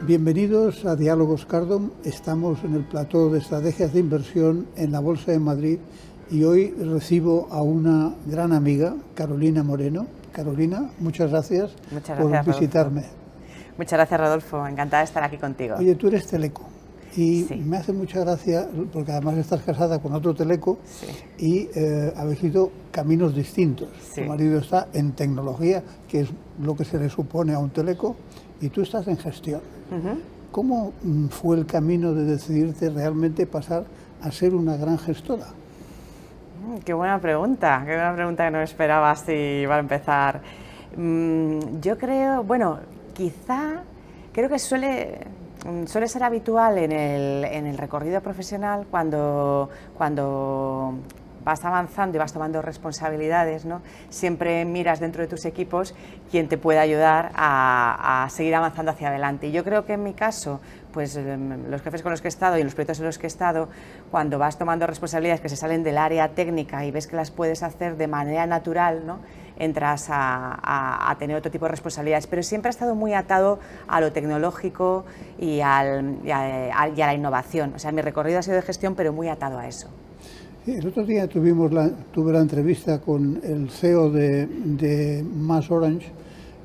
Bienvenidos a Diálogos Cardom. Estamos en el plató de estrategias de inversión en la Bolsa de Madrid y hoy recibo a una gran amiga, Carolina Moreno. Carolina, muchas gracias por visitarme. Muchas gracias, Rodolfo. Encantada de estar aquí contigo. Oye, tú eres teleco y Sí. me hace mucha gracia porque además estás casada con otro teleco Sí. y habéis ido caminos distintos. Sí. Tu marido está en tecnología, que es lo que se le supone a un teleco, y tú estás en gestión. ¿Cómo fue el camino de decidirte realmente pasar a ser una gran gestora? Qué buena pregunta que no me esperaba así iba a empezar. Yo creo, bueno, creo que suele ser habitual en el recorrido profesional cuando vas avanzando y vas tomando responsabilidades, ¿no? Siempre miras dentro de tus equipos quién te puede ayudar a seguir avanzando hacia adelante. Y yo creo que en mi caso, pues los jefes con los que he estado y los proyectos en los que he estado, cuando vas tomando responsabilidades que se salen del área técnica y ves que las puedes hacer de manera natural, ¿no? Entras a tener otro tipo de responsabilidades, pero siempre ha estado muy atado a lo tecnológico y a la innovación. O sea, mi recorrido ha sido de gestión, pero muy atado a eso. Sí, el otro día tuve la entrevista con el CEO de MasOrange,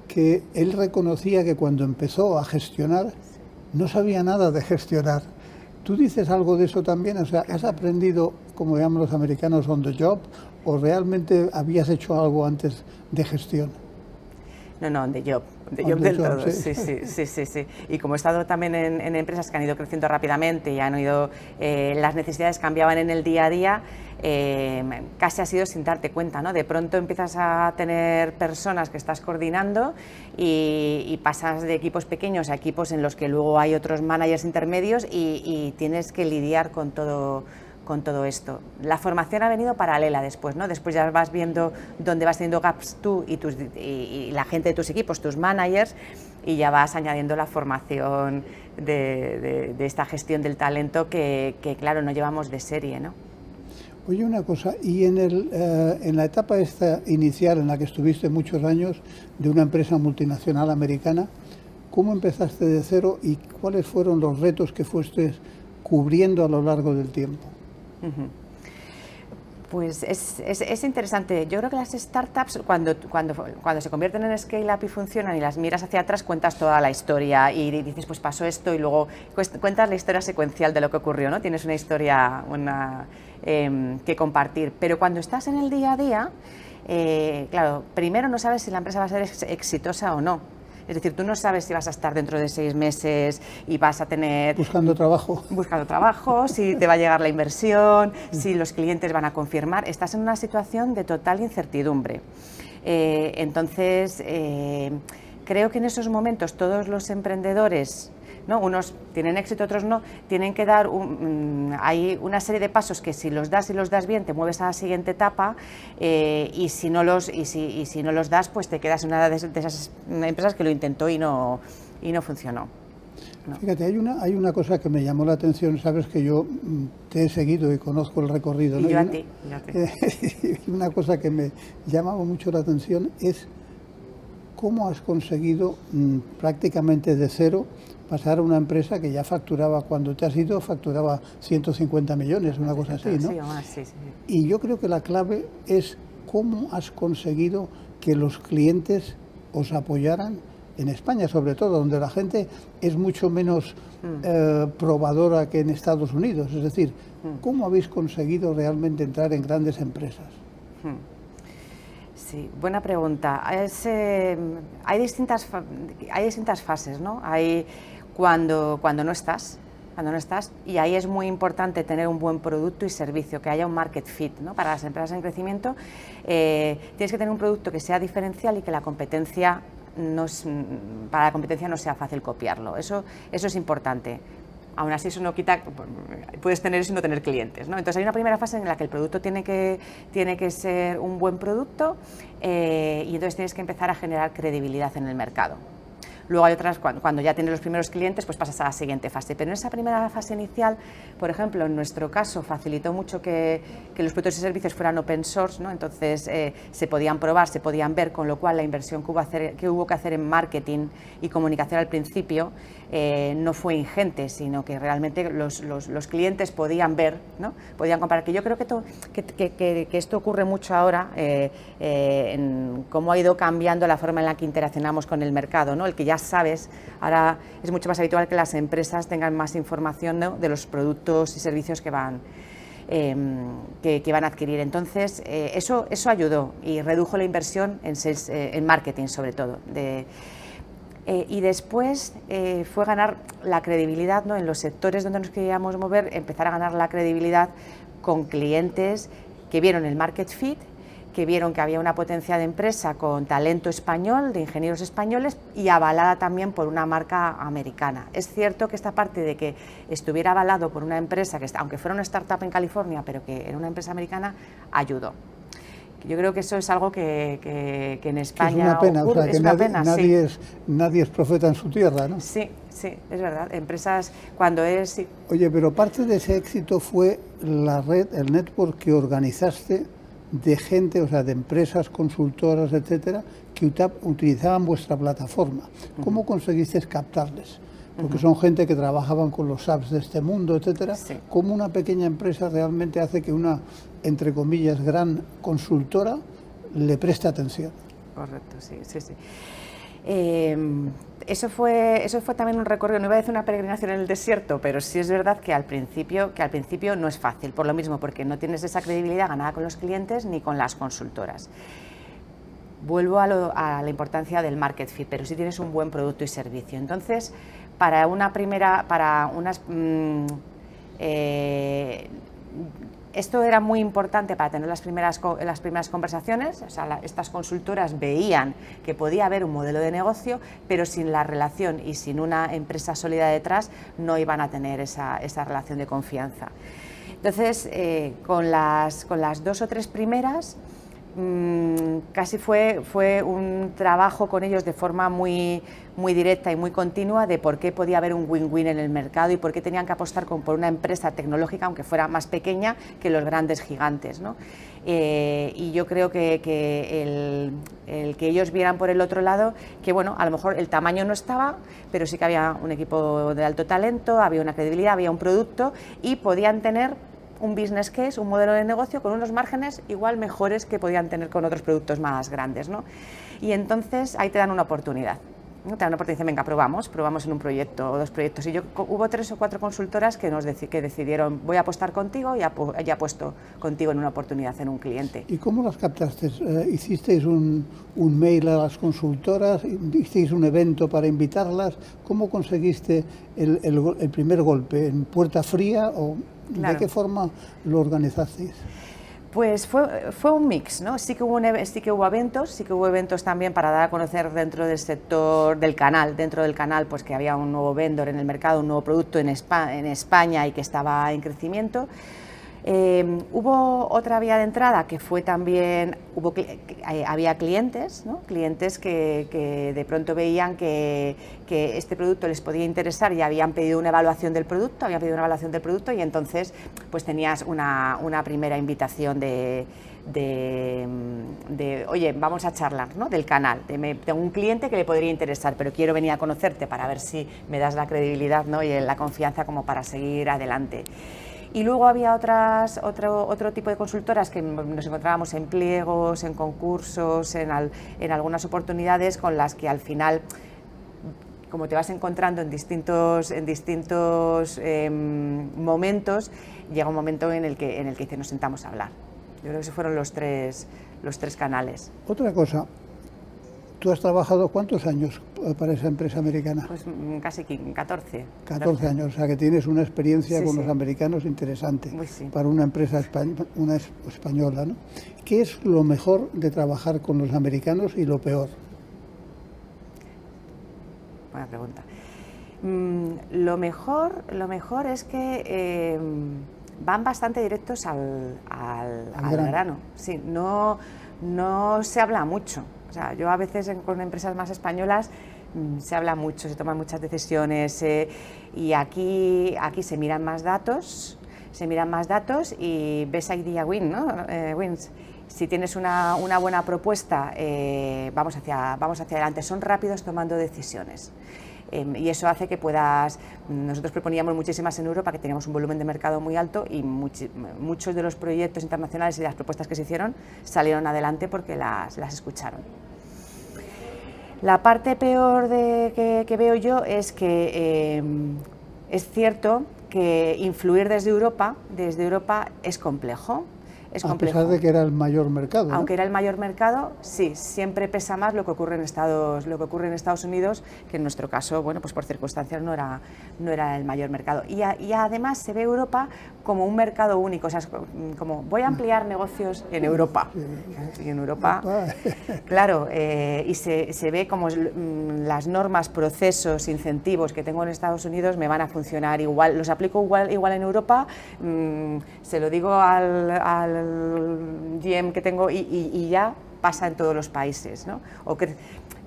que él reconocía que cuando empezó a gestionar no sabía nada de gestionar. ¿Tú dices algo de eso también? O sea, ¿has aprendido, como llaman los americanos, on the job, o realmente habías hecho algo antes de gestión? No, de job del todo, sí. Y como he estado también en empresas que han ido creciendo rápidamente y han ido, las necesidades cambiaban en el día a día, casi ha sido sin darte cuenta, ¿no? De pronto empiezas a tener personas que estás coordinando y pasas de equipos pequeños a equipos en los que luego hay otros managers intermedios y tienes que lidiar con todo esto. La formación ha venido paralela después, ¿no? Después ya vas viendo dónde vas teniendo gaps tú y la gente de tus equipos, tus managers, y ya vas añadiendo la formación de esta gestión del talento que claro, no llevamos de serie, ¿no? Oye, una cosa, y en la etapa esta inicial en la que estuviste muchos años de una empresa multinacional americana, ¿cómo empezaste de cero y cuáles fueron los retos que fuiste cubriendo a lo largo del tiempo? Pues es interesante. Yo creo que las startups, cuando se convierten en scale-up y funcionan y las miras hacia atrás, cuentas toda la historia y dices, pues pasó esto, y luego cuentas la historia secuencial de lo que ocurrió, ¿no? Tienes una historia que compartir. Pero cuando estás en el día a día, claro, primero no sabes si la empresa va a ser exitosa o no. Es decir, tú no sabes si vas a estar dentro de 6 meses y vas a tener... Buscando trabajo, si te va a llegar la inversión, si los clientes van a confirmar. Estás en una situación de total incertidumbre. Entonces, creo que en esos momentos todos los emprendedores, ¿no? Unos tienen éxito, otros no, tienen que dar hay una serie de pasos que si los das bien te mueves a la siguiente etapa, y si no los das, pues te quedas en una de esas empresas que lo intentó y no funcionó. No. Fíjate, hay una cosa que me llamó la atención, sabes que yo te he seguido y conozco el recorrido, ¿no? Y yo a ti. Una cosa que me llamaba mucho la atención es cómo has conseguido prácticamente de cero pasar a una empresa que ya facturaba, cuando te has ido, facturaba 150 millones, una cosa así, ¿no? Sí. Y yo creo que la clave es cómo has conseguido que los clientes os apoyaran en España, sobre todo, donde la gente es mucho menos probadora que en Estados Unidos. Es decir, ¿cómo habéis conseguido realmente entrar en grandes empresas? Sí, buena pregunta. Hay distintas fases, ¿no? Hay cuando no estás, y ahí es muy importante tener un buen producto y servicio, que haya un market fit, ¿no? Para las empresas en crecimiento, tienes que tener un producto que sea diferencial y que para la competencia no sea fácil copiarlo. Eso es importante. Aún así, eso no quita, puedes tener eso y no tener clientes, ¿no? Entonces hay una primera fase en la que el producto tiene que ser un buen producto, y entonces tienes que empezar a generar credibilidad en el mercado. Luego hay otras, cuando ya tienes los primeros clientes, pues pasas a la siguiente fase. Pero en esa primera fase inicial, por ejemplo, en nuestro caso facilitó mucho que los productos y servicios fueran open source, ¿no? Entonces se podían probar, se podían ver, con lo cual la inversión que hubo que hacer en marketing y comunicación al principio no fue ingente, sino que realmente los clientes podían ver, ¿no? Podían comparar. Que yo creo que esto ocurre mucho ahora en cómo ha ido cambiando la forma en la que interaccionamos con el mercado, ¿no? El que ya sabes, ahora es mucho más habitual que las empresas tengan más información, ¿no?, de los productos y servicios que van a adquirir. Entonces, eso ayudó y redujo la inversión en marketing, sobre todo. Y después fue ganar la credibilidad, ¿no?, en los sectores donde nos queríamos mover, empezar a ganar la credibilidad con clientes que vieron el market fit, que vieron que había una potencia de empresa con talento español, de ingenieros españoles, y avalada también por una marca americana. Es cierto que esta parte de que estuviera avalado por una empresa, que aunque fuera una startup en California, pero que era una empresa americana, ayudó. Yo creo que eso es algo que en España que es una pena, ocurre. o sea, que es una pena, nadie es profeta en su tierra, ¿no? Sí, sí, es verdad. Empresas, cuando es... Sí. Oye, pero parte de ese éxito fue la red, el network que organizaste de gente, o sea, de empresas, consultoras, etcétera, que utilizaban vuestra plataforma. ¿Cómo conseguiste captarles? Porque son gente que trabajaban con los apps de este mundo, etcétera. Sí. ¿Cómo una pequeña empresa realmente hace que una, entre comillas, gran consultora le preste atención? Correcto, sí. Eso fue también un recorrido, no iba a decir una peregrinación en el desierto, pero sí es verdad que al principio no es fácil, por lo mismo, porque no tienes esa credibilidad ganada con los clientes ni con las consultoras. Vuelvo a la importancia del market fit, pero sí tienes un buen producto y servicio. Entonces, esto era muy importante para tener las primeras conversaciones. O sea, estas consultoras veían que podía haber un modelo de negocio, pero sin la relación y sin una empresa sólida detrás no iban a tener esa relación de confianza. Entonces, con las 2 o 3 primeras, casi fue un trabajo con ellos de forma muy directa y muy continua de por qué podía haber un win-win en el mercado y por qué tenían que apostar por una empresa tecnológica, aunque fuera más pequeña que los grandes gigantes, ¿no? Y yo creo que el que ellos vieran por el otro lado que, bueno, a lo mejor el tamaño no estaba, pero sí que había un equipo de alto talento, había una credibilidad, había un producto y podían tener un business case, un modelo de negocio con unos márgenes igual mejores que podían tener con otros productos más grandes, ¿no? Y entonces ahí te dan una oportunidad. ¿No? Te dan una oportunidad y dicen, venga, probamos en un proyecto o 2 proyectos. Y hubo 3 o 4 consultoras que decidieron, voy a apostar contigo y apuesto contigo en una oportunidad en un cliente. ¿Y cómo las captaste? ¿Hicisteis un mail a las consultoras? ¿Hicisteis un evento para invitarlas? ¿Cómo conseguiste el primer golpe? ¿En puerta fría o Claro. de qué forma lo organizasteis? Pues fue un mix, ¿no? Sí que hubo eventos también para dar a conocer dentro del sector del canal, pues que había un nuevo vendor en el mercado, un nuevo producto en España y que estaba en crecimiento. Hubo otra vía de entrada que fue también, había clientes, ¿no? Clientes que de pronto veían que este producto les podía interesar y habían pedido una evaluación del producto, y entonces pues tenías una primera invitación de oye, vamos a charlar, ¿no? Del canal, tengo un cliente que le podría interesar, pero quiero venir a conocerte para ver si me das la credibilidad, ¿no? Y la confianza como para seguir adelante. Y luego había otro tipo de consultoras que nos encontrábamos en pliegos, en concursos, en algunas oportunidades con las que al final, como te vas encontrando en distintos momentos, llega un momento en el que nos sentamos a hablar. Yo creo que esos fueron los tres canales. Otra cosa, ¿tú has trabajado cuántos años para esa empresa americana? Pues casi 14. 14 años, o sea que tienes una experiencia con los americanos interesante para una empresa española, ¿no? ¿Qué es lo mejor de trabajar con los americanos y lo peor? Buena pregunta. Lo mejor es que van bastante directos al grano. Sí, no se habla mucho. O sea, yo a veces con empresas más españolas se habla mucho, se toman muchas decisiones y aquí se miran más datos, y best idea win, ¿no? Wins. Si tienes una buena propuesta, vamos hacia adelante, son rápidos tomando decisiones. Y eso hace que puedas, nosotros proponíamos muchísimas en Europa, que teníamos un volumen de mercado muy alto y muchos de los proyectos internacionales y las propuestas que se hicieron salieron adelante porque las escucharon. La parte peor que veo yo es que es cierto que influir desde Europa es complejo. A pesar de que era el mayor mercado, ¿no? Aunque era el mayor mercado, sí, siempre pesa más lo que ocurre en Estados Unidos, que en nuestro caso, bueno, pues por circunstancias no era el mayor mercado. Y además se ve Europa como un mercado único, o sea, como voy a ampliar negocios en Europa. Y en Europa, claro, y se ve como las normas, procesos, incentivos que tengo en Estados Unidos me van a funcionar igual, los aplico igual en Europa, se lo digo al GM que tengo y ya pasa en todos los países, ¿no?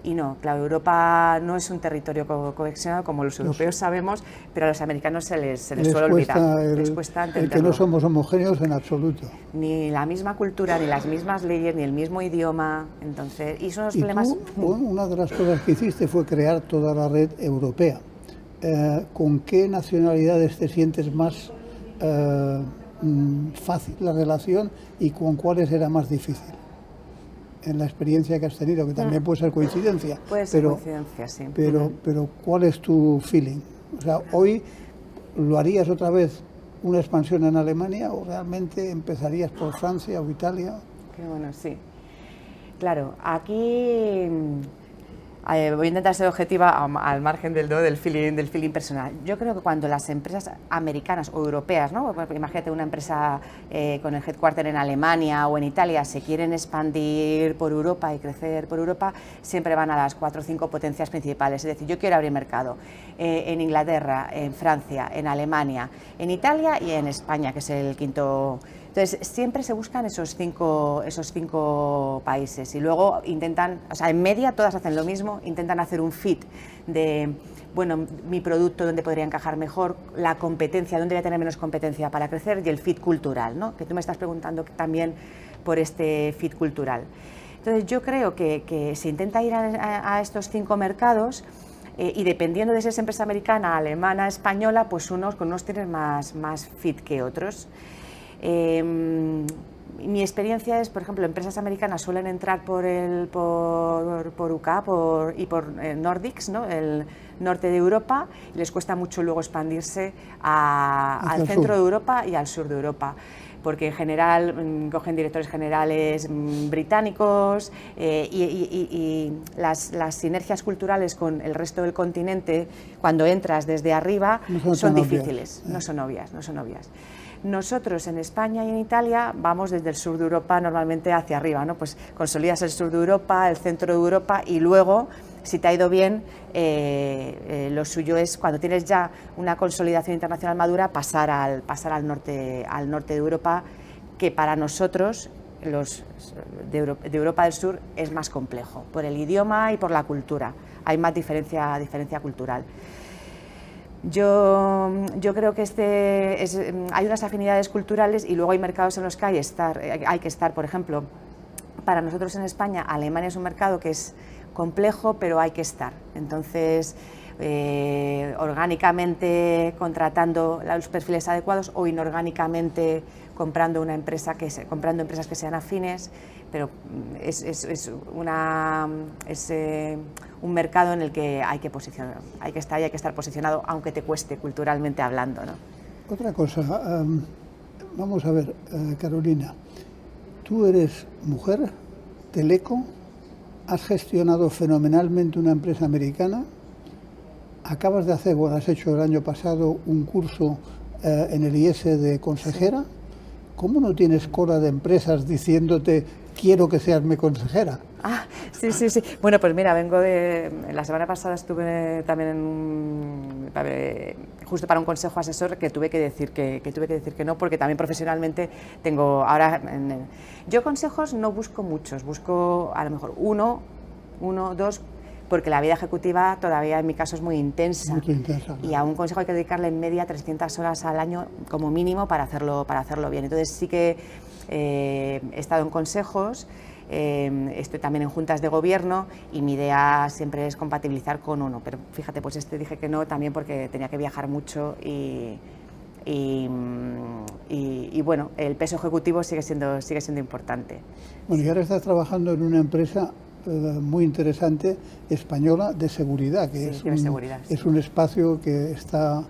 Y no, claro, Europa no es un territorio cohesionado como los europeos sabemos, pero a los americanos se les suele olvidar. Les cuesta entenderlo. El que no somos homogéneos en absoluto. Ni la misma cultura, ni las mismas leyes, ni el mismo idioma. Entonces, y son los problemas. Una de las cosas que hiciste fue crear toda la red europea. ¿Con qué nacionalidades te sientes más fácil la relación y con cuáles era más difícil? En la experiencia que has tenido, que también puede ser coincidencia. Puede ser coincidencia, sí. Pero ¿cuál es tu feeling? O sea, ¿hoy lo harías otra vez una expansión en Alemania o realmente empezarías por Francia o Italia? Qué bueno, sí. Claro, aquí voy a intentar ser objetiva al margen del feeling personal. Yo creo que cuando las empresas americanas o europeas, ¿no? Imagínate una empresa con el headquarter en Alemania o en Italia, se quieren expandir por Europa y crecer por Europa, siempre van a las 4 o 5 potencias principales. Es decir, yo quiero abrir mercado en Inglaterra, en Francia, en Alemania, en Italia y en España, que es el quinto. Entonces, siempre se buscan esos cinco países y luego intentan, o sea, en media todas hacen lo mismo, intentan hacer un fit de, bueno, mi producto, dónde podría encajar mejor, la competencia, dónde voy a tener menos competencia para crecer y el fit cultural, ¿no? Que tú me estás preguntando también por este fit cultural. Entonces, yo creo que se intenta ir a estos 5 mercados y dependiendo de si es empresa americana, alemana, española, pues con unos tienes más fit que otros. Mi experiencia es, por ejemplo, empresas americanas suelen entrar por UK y por Nordics, ¿no? El norte de Europa, y les cuesta mucho luego expandirse al centro de Europa y al sur de Europa, porque en general cogen directores generales británicos y las sinergias culturales con el resto del continente, cuando entras desde arriba, son difíciles, no son obvias. Nosotros en España y en Italia vamos desde el sur de Europa normalmente hacia arriba, ¿no? Pues consolidas el sur de Europa, el centro de Europa y luego, si te ha ido bien, lo suyo es, cuando tienes ya una consolidación internacional madura, pasar al norte de Europa, que para nosotros, los de Europa del Sur, es más complejo, por el idioma y por la cultura, hay más diferencia cultural. Yo creo que hay unas afinidades culturales y luego hay mercados en los que hay que estar, por ejemplo, para nosotros en España, Alemania es un mercado que es complejo, pero hay que estar. Entonces, orgánicamente contratando los perfiles adecuados o inorgánicamente comprando empresas que sean afines, pero es un mercado en el que hay que estar posicionado, aunque te cueste culturalmente hablando, ¿no? Otra cosa, vamos a ver, Carolina, tú eres mujer, teleco, has gestionado fenomenalmente una empresa americana, acabas de hacer, has hecho el año pasado un curso en el IES de consejera. Sí. ¿Cómo no tienes cola de empresas diciéndote quiero que seas mi consejera? Ah, sí. Bueno, pues mira, la semana pasada estuve también justo para un consejo asesor que tuve que decir que no, porque también profesionalmente tengo ahora. Yo consejos no busco muchos, busco a lo mejor uno 1, 2, porque la vida ejecutiva todavía en mi caso es muy intensa. Muy intensa, Y a un consejo hay que dedicarle en media 300 horas al año como mínimo para hacerlo bien. Entonces sí que he estado en consejos, estoy también en juntas de gobierno y mi idea siempre es compatibilizar con uno. Pero fíjate, pues dije que no también porque tenía que viajar mucho y bueno, el peso ejecutivo sigue siendo importante. Bueno, y ahora estás trabajando en una empresa muy interesante española de seguridad, que Sí, ciberseguridad, sí. es un espacio que está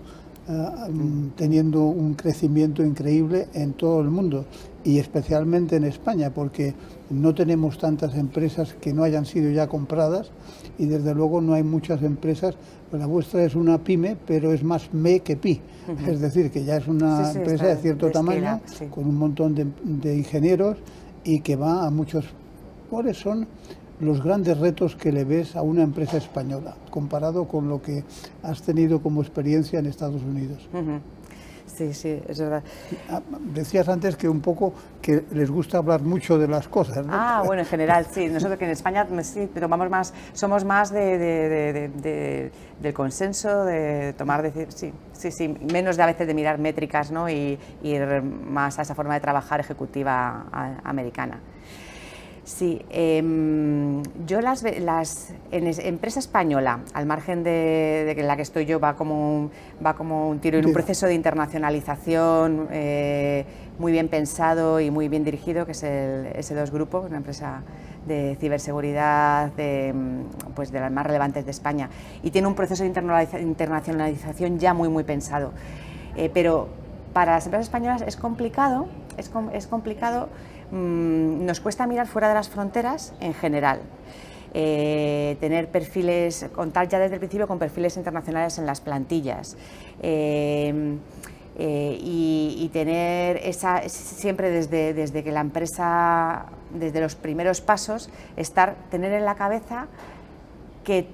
teniendo un crecimiento increíble en todo el mundo y especialmente en España, porque no tenemos tantas empresas que no hayan sido ya compradas y desde luego no hay muchas empresas. Pues la vuestra es una pyme, pero es más me que pi, es decir, que ya es una empresa de cierto tamaño, con un montón de ingenieros y que va a muchos. ¿Cuáles son los grandes retos que le ves a una empresa española comparado con lo que has tenido como experiencia en Estados Unidos? Sí, sí, es verdad. Decías antes que un poco que les gusta hablar mucho de las cosas, ¿no? Ah, bueno, en general, sí. Nosotros que en España sí, somos más del consenso, de tomar decisiones, sí, menos de a veces de mirar métricas, ¿no? Y ir más a esa forma de trabajar ejecutiva americana. Sí, yo en empresa española, al margen de que en la que estoy yo va como un tiro en un proceso de internacionalización muy bien pensado y muy bien dirigido, que es el S2 Grupo, una empresa de ciberseguridad pues de las más relevantes de España, y tiene un proceso de internacionalización ya muy pensado. Pero para las empresas españolas es complicado, nos cuesta mirar fuera de las fronteras en general, tener perfiles, contar ya desde el principio con perfiles internacionales en las plantillas, y tener siempre desde que la empresa, desde los primeros pasos, tener en la cabeza que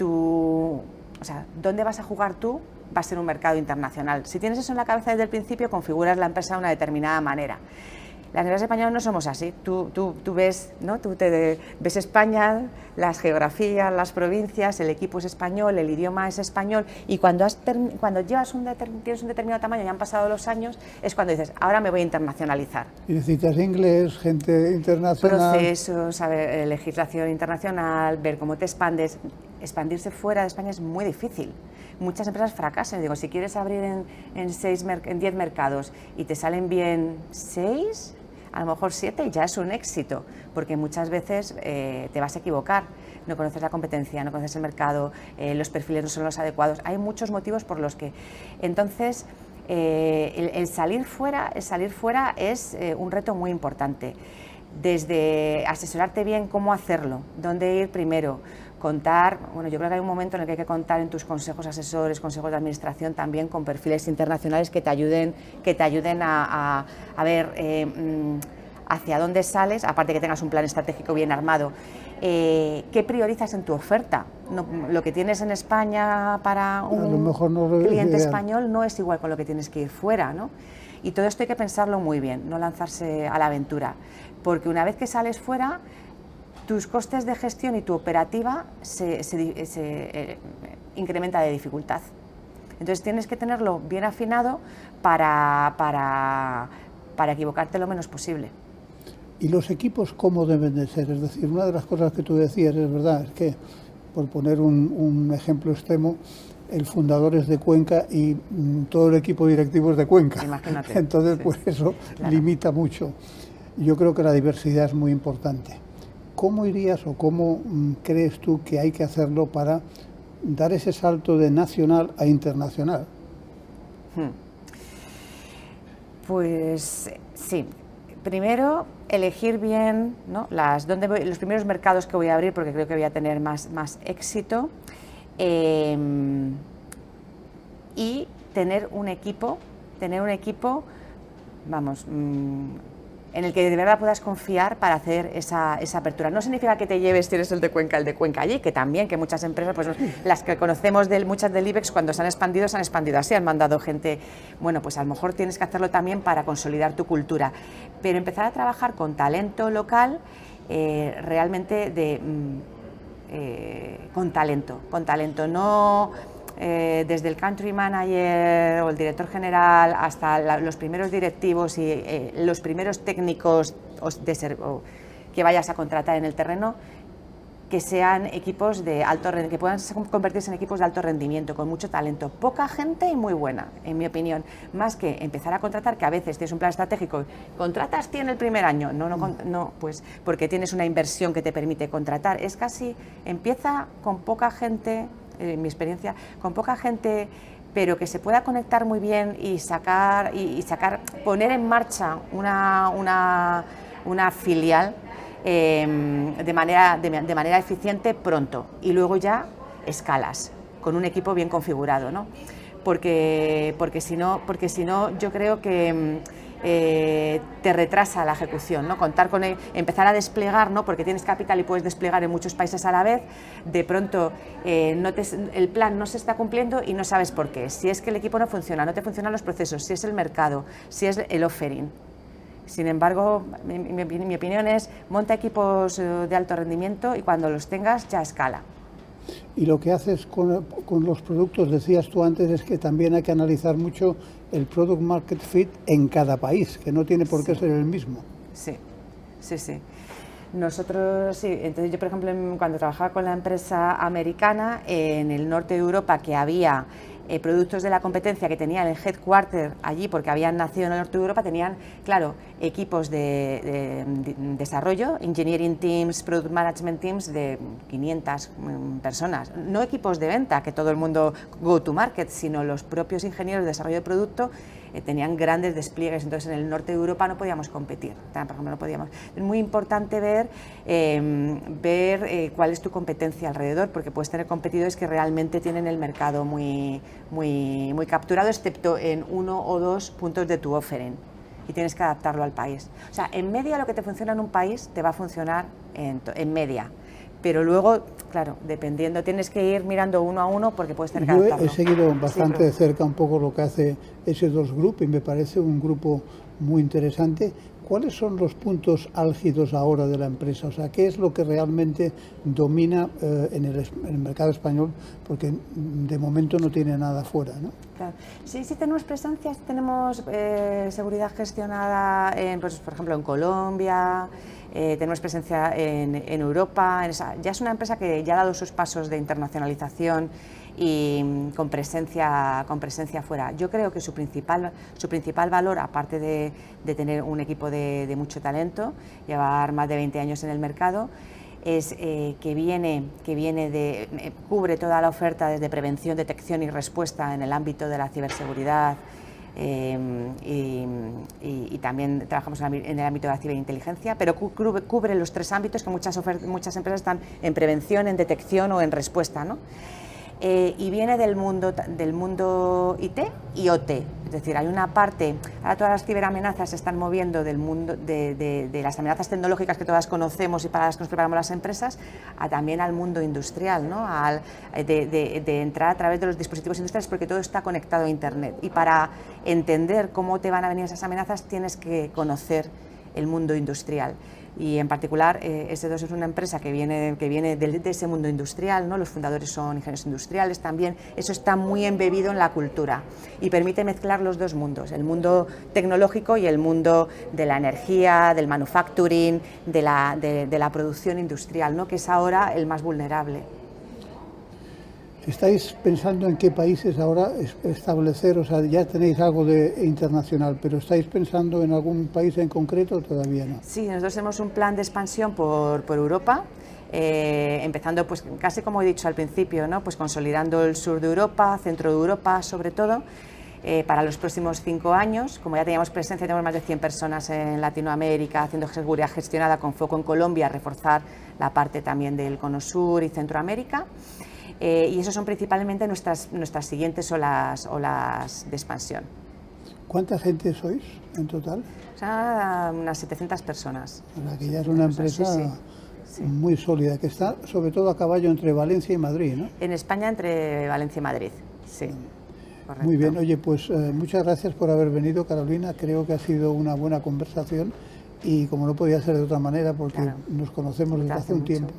dónde vas a jugar tú va a ser un mercado internacional. Si tienes eso en la cabeza desde el principio, configuras la empresa de una determinada manera. Las empresas españolas no somos así. Tú ves, ¿no? Ves España, las geografías, las provincias, el equipo es español, el idioma es español, y cuando tienes un determinado tamaño y han pasado los años, es cuando dices, ahora me voy a internacionalizar. Y necesitas inglés, gente internacional. Procesos, legislación internacional, ver cómo te expandes. Expandirse fuera de España es muy difícil. Muchas empresas fracasan. Digo, si quieres abrir en 10 mercados y te salen bien 6, a lo mejor 7 ya es un éxito, porque muchas veces te vas a equivocar, no conoces la competencia, no conoces el mercado, los perfiles no son los adecuados, hay muchos motivos por los que. Entonces, el salir fuera es un reto muy importante, desde asesorarte bien cómo hacerlo, dónde ir primero, contar, bueno, yo creo que hay un momento en el que hay que contar en tus consejos asesores, consejos de administración también con perfiles internacionales que te ayuden a ver hacia dónde sales, aparte que tengas un plan estratégico bien armado. ¿Qué priorizas en tu oferta? No, lo que tienes en España para un cliente español no es igual con lo que tienes que ir fuera, ¿no? Y todo esto hay que pensarlo muy bien, no lanzarse a la aventura, porque una vez que sales fuera, tus costes de gestión y tu operativa se incrementa de dificultad. Entonces tienes que tenerlo bien afinado para equivocarte lo menos posible. ¿Y los equipos cómo deben de ser? Es decir, una de las cosas que tú decías, es verdad, es que, por poner un ejemplo extremo, el fundador es de Cuenca y todo el equipo directivo es de Cuenca. Imagínate. Entonces, sí, pues eso limita mucho. Yo creo que la diversidad es muy importante. ¿Cómo irías o cómo crees tú que hay que hacerlo para dar ese salto de nacional a internacional? Pues sí, primero elegir bien, ¿no? Los primeros mercados que voy a abrir, porque creo que voy a tener más éxito, y tener un equipo, vamos, en el que de verdad puedas confiar para hacer esa apertura. No significa que te lleves, tienes el de Cuenca allí, que también, que muchas empresas, pues las que conocemos muchas del IBEX, cuando se han expandido así, han mandado gente. Bueno, pues a lo mejor tienes que hacerlo también para consolidar tu cultura, pero empezar a trabajar con talento local, realmente con talento, no desde el country manager o el director general hasta los primeros directivos y los primeros técnicos que vayas a contratar en el terreno, que sean equipos de alto rendimiento, que puedan convertirse en equipos de alto rendimiento, con mucho talento, poca gente y muy buena, en mi opinión, más que empezar a contratar, que a veces tienes un plan estratégico, contratas 100 el primer año, no, pues porque tienes una inversión que te permite contratar, es casi, empieza con poca gente, en mi experiencia, con poca gente, pero que se pueda conectar muy bien y poner en marcha una filial de manera eficiente pronto, y luego ya escalas con un equipo bien configurado, ¿no? Porque si no yo creo que te retrasa la ejecución, ¿no? Contar con empezar a desplegar, ¿no? Porque tienes capital y puedes desplegar en muchos países a la vez, de pronto el plan no se está cumpliendo y no sabes por qué, si es que el equipo no funciona, no te funcionan los procesos, si es el mercado, si es el offering. Sin embargo, mi opinión es, monta equipos de alto rendimiento y cuando los tengas ya escala. Y lo que haces con los productos, decías tú antes, es que también hay que analizar mucho el product market fit en cada país, que no tiene por qué ser el mismo. Sí. Nosotros, sí, entonces yo por ejemplo cuando trabajaba con la empresa americana en el norte de Europa, que había productos de la competencia que tenían el headquarter allí porque habían nacido en el norte de Europa, tenían, claro, equipos de desarrollo, engineering teams, product management teams de 500 personas, no equipos de venta, que todo el mundo go to market, sino los propios ingenieros de desarrollo de producto tenían grandes despliegues. Entonces en el norte de Europa no podíamos competir, por ejemplo, no podíamos. Es muy importante ver cuál es tu competencia alrededor, porque puedes tener competidores que realmente tienen el mercado muy capturado, excepto en 1 o 2 puntos de tu offering, y tienes que adaptarlo al país. O sea, en media lo que te funciona en un país te va a funcionar en media, pero luego, claro, dependiendo, tienes que ir mirando uno a uno porque puedes tener que adaptarlo. Yo he seguido bastante de cerca un poco lo que hace S2 Group y me parece un grupo muy interesante. ¿Cuáles son los puntos álgidos ahora de la empresa? O sea, ¿qué es lo que realmente domina en el mercado español? Porque de momento no tiene nada fuera, ¿no? Claro. Sí, tenemos presencia, tenemos seguridad gestionada, pues, por ejemplo, en Colombia, tenemos presencia en Europa. Ya es una empresa que ya ha dado sus pasos de internacionalización y con presencia fuera. Yo creo que su principal valor, aparte de tener un equipo de mucho talento, llevar más de 20 años en el mercado, es cubre toda la oferta desde prevención, detección y respuesta en el ámbito de la ciberseguridad, y también trabajamos en el ámbito de la ciberinteligencia, pero cubre los 3 ámbitos que muchas empresas están en prevención, en detección o en respuesta, ¿no? Y viene del mundo IT y OT, es decir, hay una parte, ahora todas las ciberamenazas se están moviendo del mundo de las amenazas tecnológicas que todas conocemos y para las que nos preparamos las empresas, también al mundo industrial, ¿no? De entrar a través de los dispositivos industriales, porque todo está conectado a Internet, y para entender cómo te van a venir esas amenazas tienes que conocer el mundo industrial. Y en particular S2 es una empresa que viene de ese mundo industrial, ¿no? Los fundadores son ingenieros industriales también, eso está muy embebido en la cultura y permite mezclar los dos mundos, el mundo tecnológico y el mundo de la energía, del manufacturing, de la producción industrial, ¿no? Que es ahora el más vulnerable. ¿Estáis pensando en qué países ahora establecer? O sea, ya tenéis algo de internacional, pero ¿estáis pensando en algún país en concreto o todavía no? Sí, nosotros tenemos un plan de expansión por Europa, empezando, pues casi como he dicho al principio, ¿no? Pues consolidando el sur de Europa, centro de Europa sobre todo, para los próximos 5 años. Como ya teníamos presencia, tenemos más de 100 personas en Latinoamérica haciendo seguridad gestionada con foco en Colombia, reforzar la parte también del Cono Sur y Centroamérica. Y eso son principalmente nuestras siguientes olas de expansión. ¿Cuánta gente sois en total? O sea, unas 700 personas. La que ya es una empresa muy sólida, que está sobre todo a caballo entre Valencia y Madrid, ¿no? En España entre Valencia y Madrid, sí. Correcto. Muy bien, oye, pues muchas gracias por haber venido, Carolina. Creo que ha sido una buena conversación y como no podía ser de otra manera, porque nos conocemos desde hace un tiempo.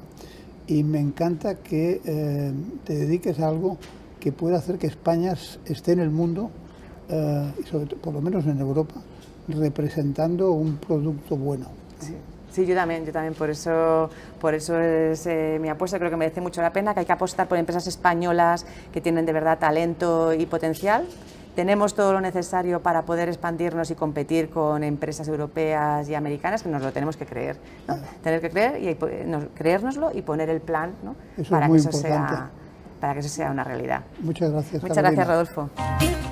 y me encanta que te dediques a algo que pueda hacer que España esté en el mundo, y sobre todo, por lo menos en Europa, representando un producto bueno. Sí. Sí, yo también, por eso es mi apuesta, creo que merece mucho la pena, que hay que apostar por empresas españolas que tienen de verdad talento y potencial. Tenemos todo lo necesario para poder expandirnos y competir con empresas europeas y americanas, que nos lo tenemos que creer, ¿no? Tener que creer y creérnoslo y poner el plan, ¿no? Eso para es muy que importante. para que eso sea una realidad. Muchas gracias, Muchas Carolina. gracias, Rodolfo.